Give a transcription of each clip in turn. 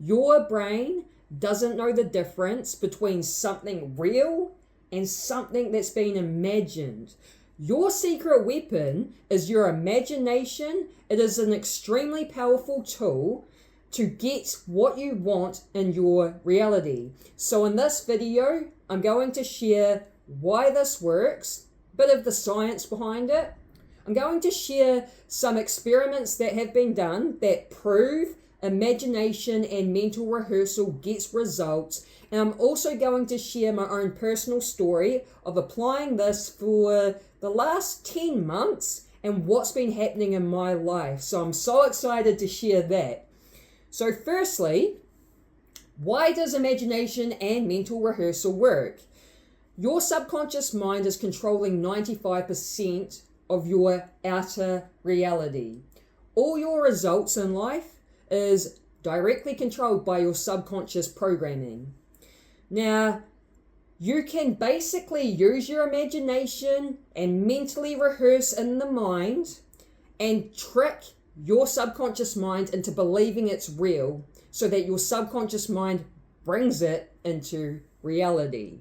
Your brain doesn't know the difference between something real and something that's been imagined. Your secret weapon is your imagination. It is an extremely powerful tool to get what you want in your reality. So in this video, I'm going to share why this works, a bit of the science behind it. I'm going to share some experiments that have been done that prove imagination and mental rehearsal gets results. And I'm also going to share my own personal story of applying this for the last 10 months and what's been happening in my life. So I'm so excited to share that. So firstly, why does imagination and mental rehearsal work? Your subconscious mind is controlling 95% of your outer reality. All your results in life is directly controlled by your subconscious programming. Now, you can basically use your imagination and mentally rehearse in the mind and trick your subconscious mind into believing it's real so that your subconscious mind brings it into reality.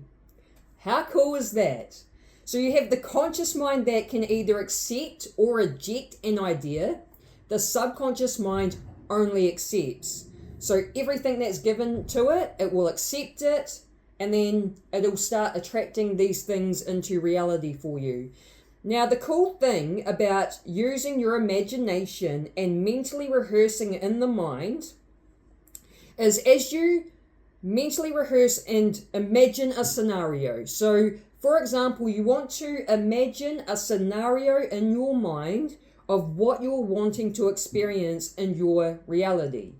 How cool is that? So you have the conscious mind that can either accept or reject an idea. The subconscious mind only accepts. So everything that's given to it, it will accept it, and then it'll start attracting these things into reality for you. Now, the cool thing about using your imagination and mentally rehearsing in the mind is as you mentally rehearse and imagine a scenario. So, for example, you want to imagine a scenario in your mind of what you're wanting to experience in your reality.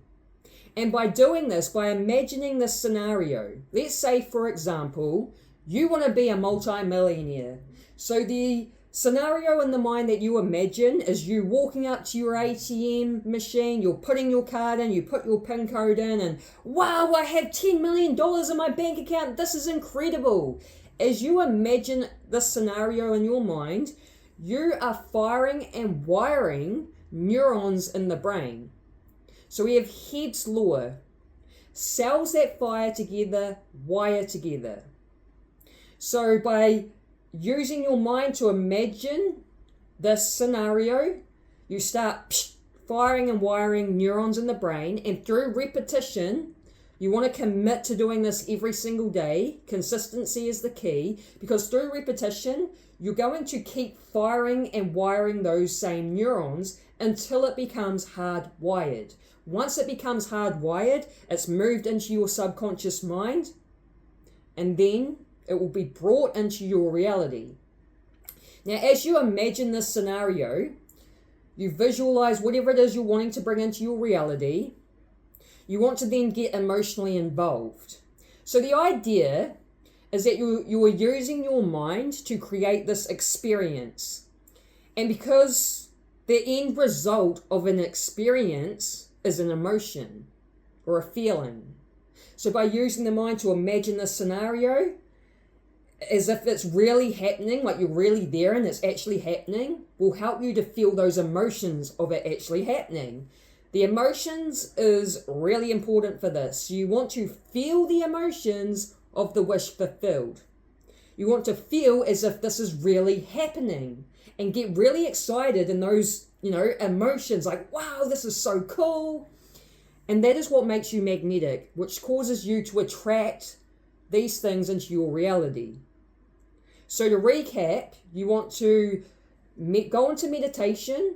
And by doing this, by imagining this scenario, let's say, for example, you want to be a multi-millionaire. So the scenario in the mind that you imagine is you walking up to your ATM machine, you're putting your card in, you put your PIN code in, and wow, I have $10 million in my bank account. This is incredible. As you imagine this scenario in your mind, you are firing and wiring neurons in the brain. So we have Hebb's law. Cells that fire together wire together. So by using your mind to imagine this scenario, you start firing and wiring neurons in the brain, and through repetition, you want to commit to doing this every single day. Consistency is the key, because through repetition, you're going to keep firing and wiring those same neurons until it becomes hardwired. Once it becomes hardwired, it's moved into your subconscious mind, and then it will be brought into your reality. Now, as you imagine this scenario, you visualize whatever it is you're wanting to bring into your reality. You want to then get emotionally involved. So the idea is that you are using your mind to create this experience. And because the end result of an experience is an emotion or a feeling. So by using the mind to imagine this scenario as if it's really happening, like you're really there and it's actually happening, will help you to feel those emotions of it actually happening. The emotions is really important for this. You want to feel the emotions of the wish fulfilled. You want to feel as if this is really happening and get really excited in those, emotions like, wow, this is so cool. And that is what makes you magnetic, which causes you to attract these things into your reality. So to recap, you want to go into meditation,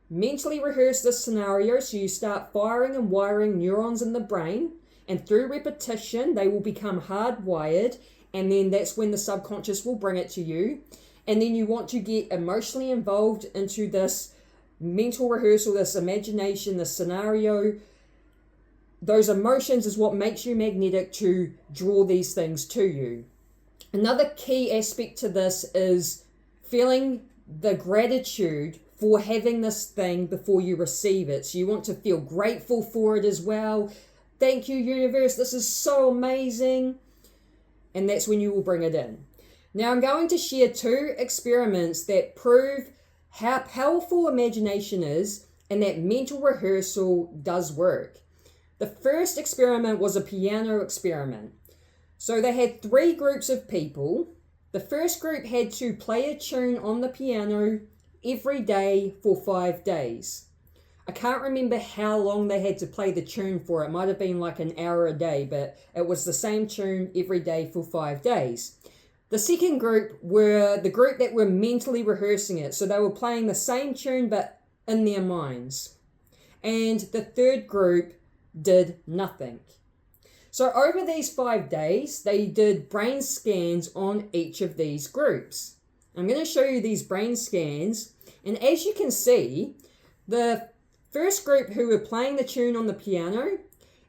mentally rehearse this scenario so you start firing and wiring neurons in the brain, and through repetition they will become hardwired, and then that's when the subconscious will bring it to you. And then you want to get emotionally involved into this mental rehearsal, this imagination, this scenario. Those emotions is what makes you magnetic to draw these things to you. Another key aspect to this is feeling the gratitude for having this thing before you receive it. So you want to feel grateful for it as well. Thank you, universe. This is so amazing. And that's when you will bring it in. Now I'm going to share 2 experiments that prove how powerful imagination is and that mental rehearsal does work. The first experiment was a piano experiment. So they had 3 groups of people. The first group had to play a tune on the piano every day for 5 days. I can't remember how long they had to play the tune for. It might have been like an hour a day, but it was the same tune every day for 5 days. The second group were the group that were mentally rehearsing it. So they were playing the same tune but in their minds. And the third group did nothing. So over these 5 days, they did brain scans on each of these groups. I'm going to show you these brain scans. And as you can see, the first group who were playing the tune on the piano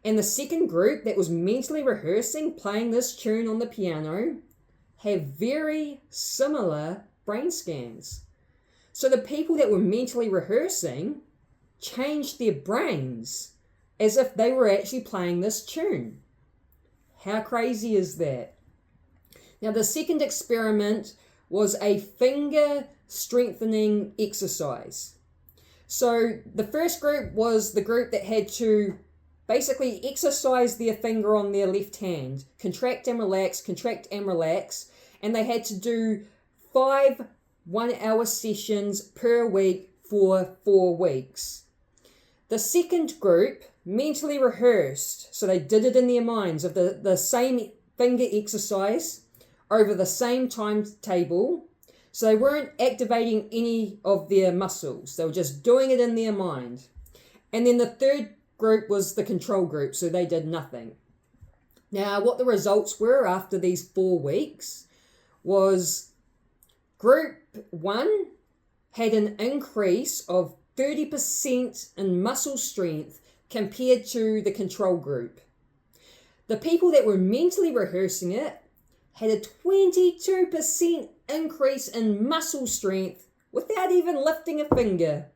and the second group that was mentally rehearsing playing this tune on the piano have very similar brain scans. So the people that were mentally rehearsing changed their brains as if they were actually playing this tune. How crazy is that? Now, the second experiment was a finger strengthening exercise. So the first group was the group that had to basically exercise their finger on their left hand, contract and relax, and they had to do 5 one-hour sessions per week for 4 weeks. The second group mentally rehearsed, so they did it in their minds of the same finger exercise over the same timetable. So they weren't activating any of their muscles. They were just doing it in their mind. And then the third group was the control group, so they did nothing. Now, what the results were after these 4 weeks was group 1 had an increase of 30% in muscle strength compared to the control group. The people that were mentally rehearsing it had a 22% increase in muscle strength without even lifting a finger.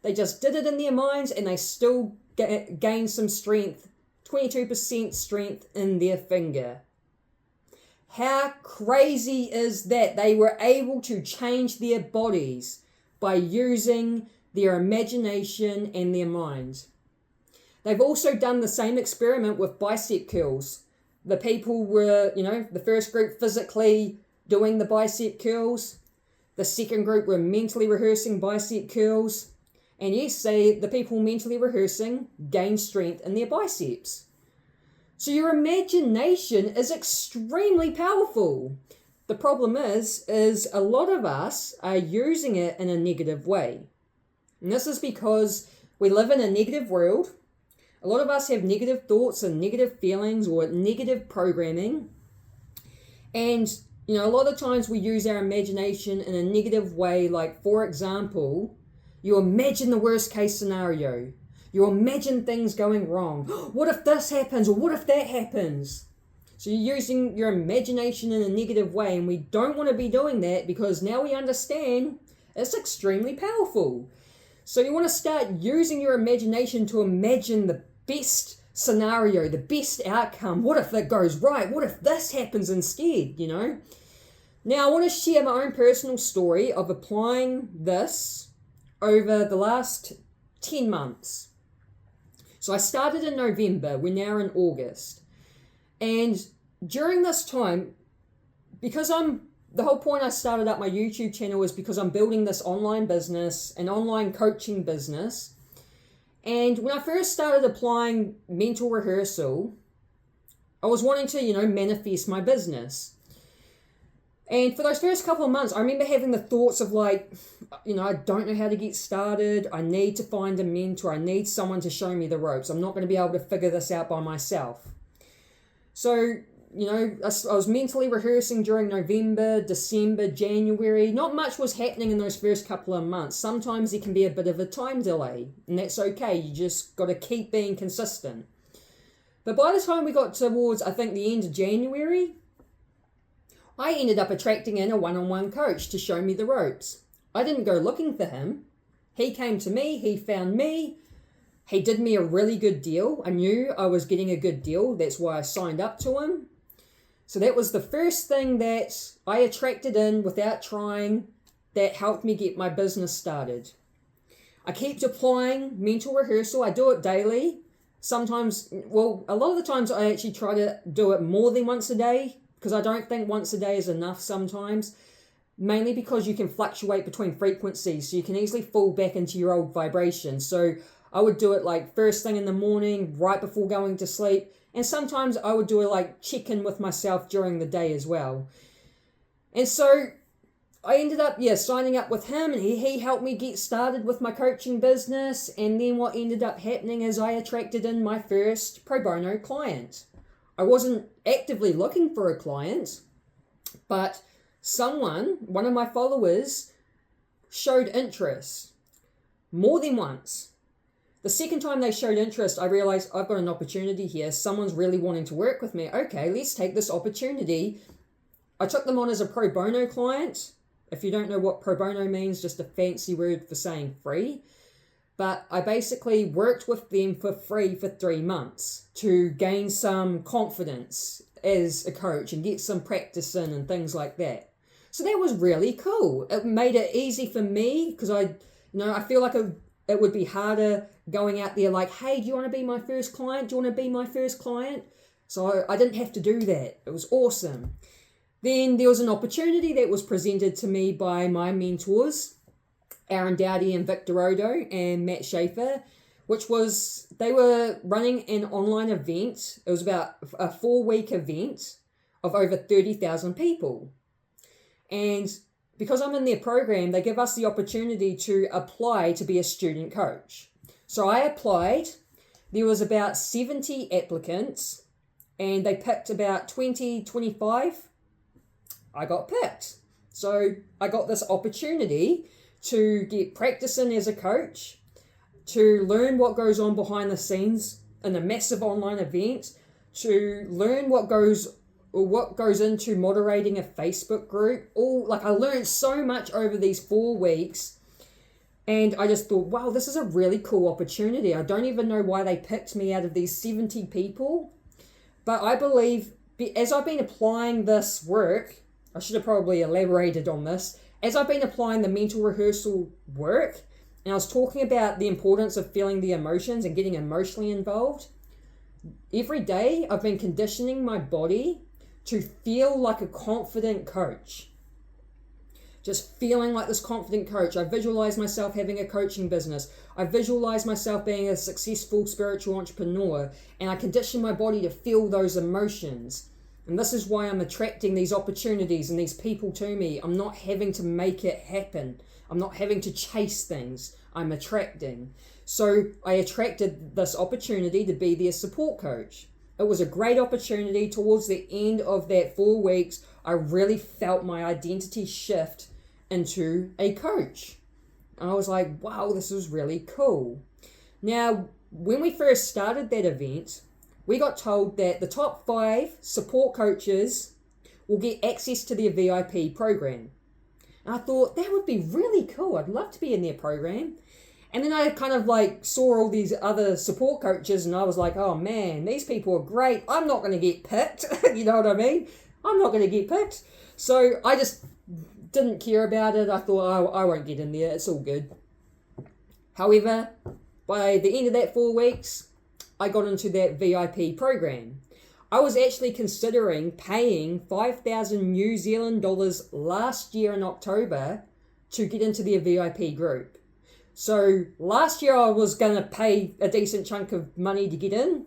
They just did it in their minds and they still gained some strength, 22% strength in their finger. How crazy is that? They were able to change their bodies by using their imagination and their mind. They've also done the same experiment with bicep curls. The people were, the first group physically doing the bicep curls. The second group were mentally rehearsing bicep curls. And yes, the people mentally rehearsing gained strength in their biceps. So your imagination is extremely powerful. The problem is a lot of us are using it in a negative way. And this is because we live in a negative world. A lot of us have negative thoughts and negative feelings or negative programming. And, a lot of times we use our imagination in a negative way. Like, for example, you imagine the worst case scenario. You imagine things going wrong. What if this happens? Or what if that happens? So you're using your imagination in a negative way. And we don't want to be doing that because now we understand it's extremely powerful. So you want to start using your imagination to imagine the best scenario, the best outcome. What if that goes right? What if this happens instead, Now, I want to share my own personal story of applying this over the last 10 months. So I started in November. We're now in August. And during this time, because the whole point I started up my YouTube channel is because I'm building this online business, an online coaching business. And when I first started applying mental rehearsal, I was wanting to, manifest my business. And for those first couple of months, I remember having the thoughts of I don't know how to get started. I need to find a mentor. I need someone to show me the ropes. I'm not going to be able to figure this out by myself. So, I was mentally rehearsing during November, December, January. Not much was happening in those first couple of months. Sometimes there can be a bit of a time delay, and that's okay. You just got to keep being consistent. But by the time we got towards, I think, the end of January, I ended up attracting in a one-on-one coach to show me the ropes. I didn't go looking for him. He came to me, he found me. He did me a really good deal. I knew I was getting a good deal. That's why I signed up to him. So that was the first thing that I attracted in without trying that helped me get my business started. I kept applying mental rehearsal. I do it daily. sometimes, well, a lot of the times I actually try to do it more than once a day, because I don't think once a day is enough sometimes, mainly because you can fluctuate between frequencies, so you can easily fall back into your old vibration. So I would do it like first thing in the morning, right before going to sleep, and sometimes I would do it like check in with myself during the day as well. And so I ended up, signing up with him, and he helped me get started with my coaching business. And then what ended up happening is I attracted in my first pro bono client. I wasn't actively looking for a client, but one of my followers, showed interest more than once. The second time they showed interest, I realized I've got an opportunity here. Someone's really wanting to work with me. Okay, let's take this opportunity. I took them on as a pro bono client. If you don't know what pro bono means, just a fancy word for saying free. But I basically worked with them for free for 3 months to gain some confidence as a coach and get some practice in and things like that. So that was really cool. It made it easy for me because I feel like it would be harder going out there like, hey, do you want to be my first client? Do you want to be my first client? So I didn't have to do that. It was awesome. Then there was an opportunity that was presented to me by my mentors, Aaron Dowdy and Victor Odo and Matt Schaefer, which was, they were running an online event. It was about a 4-week event of over 30,000 people. And because I'm in their program, they give us the opportunity to apply to be a student coach. So I applied. There was about 70 applicants, and they picked about 25. I got picked. So I got this opportunity to get practice in as a coach, to learn what goes on behind the scenes in a massive online event, to learn what goes into moderating a Facebook group. I learned so much over these 4 weeks, and I just thought, wow, this is a really cool opportunity. I don't even know why they picked me out of these 70 people, but I believe as I've been applying this work, I should have probably elaborated on this. As I've been applying the mental rehearsal work, and I was talking about the importance of feeling the emotions and getting emotionally involved, every day I've been conditioning my body to feel like a confident coach. Just feeling like this confident coach. I visualize myself having a coaching business. I visualize myself being a successful spiritual entrepreneur, and I condition my body to feel those emotions. And this is why I'm attracting these opportunities and these people to me. I'm not having to make it happen. I'm not having to chase things. I'm attracting. So I attracted this opportunity to be their support coach. It was a great opportunity. Towards the end of that 4 weeks, I really felt my identity shift into a coach. And I was like, wow, this is really cool. Now, when we first started that event, we got told that the top 5 support coaches will get access to their VIP program. And I thought, that would be really cool. I'd love to be in their program. And then I kind of saw all these other support coaches, and I was like, oh man, these people are great. I'm not going to get picked. You know what I mean? I'm not going to get picked. So I just didn't care about it. I thought, oh, I won't get in there. It's all good. However, by the end of that 4 weeks, I got into that VIP program. I was actually considering paying 5,000 New Zealand dollars last year in October to get into their VIP group. So last year I was going to pay a decent chunk of money to get in.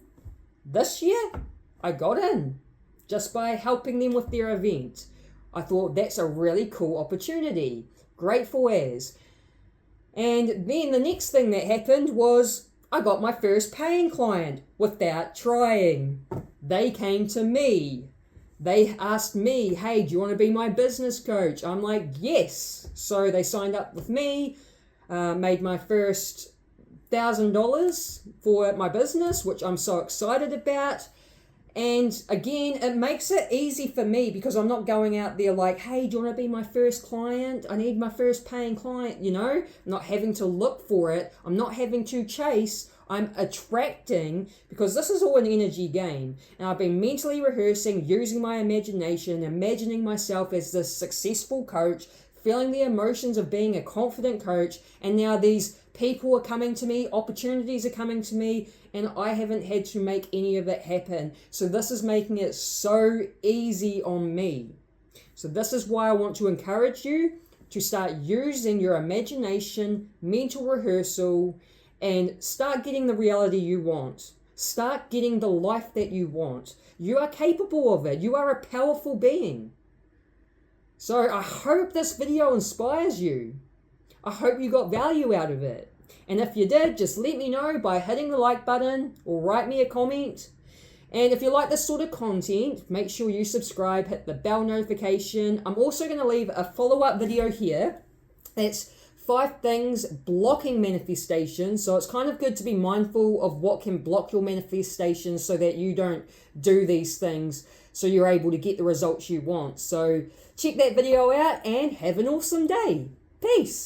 This year I got in just by helping them with their event. I thought that's a really cool opportunity. Grateful as. And then the next thing that happened was I got my first paying client without trying. They came to me. They asked me, hey, do you want to be my business coach? I'm like, yes. So they signed up with me, made my first $1,000 for my business, which I'm so excited about. And again, it makes it easy for me because I'm not going out there like, hey, do you want to be my first client? I need my first paying client, I'm not having to look for it. I'm not having to chase. I'm attracting, because this is all an energy game. And I've been mentally rehearsing, using my imagination, imagining myself as this successful coach, feeling the emotions of being a confident coach. And now these People are coming to me, opportunities are coming to me, and I haven't had to make any of it happen. So this is making it so easy on me. So this is why I want to encourage you to start using your imagination, mental rehearsal, and start getting the reality you want. Start getting the life that you want. You are capable of it. You are a powerful being. So I hope this video inspires you. I hope you got value out of it. And if you did, just let me know by hitting the like button or write me a comment. And if you like this sort of content, make sure you subscribe, hit the bell notification. I'm also going to leave a follow-up video here. It's 5 things blocking manifestation. So it's kind of good to be mindful of what can block your manifestation so that you don't do these things so you're able to get the results you want. So check that video out and have an awesome day. Peace.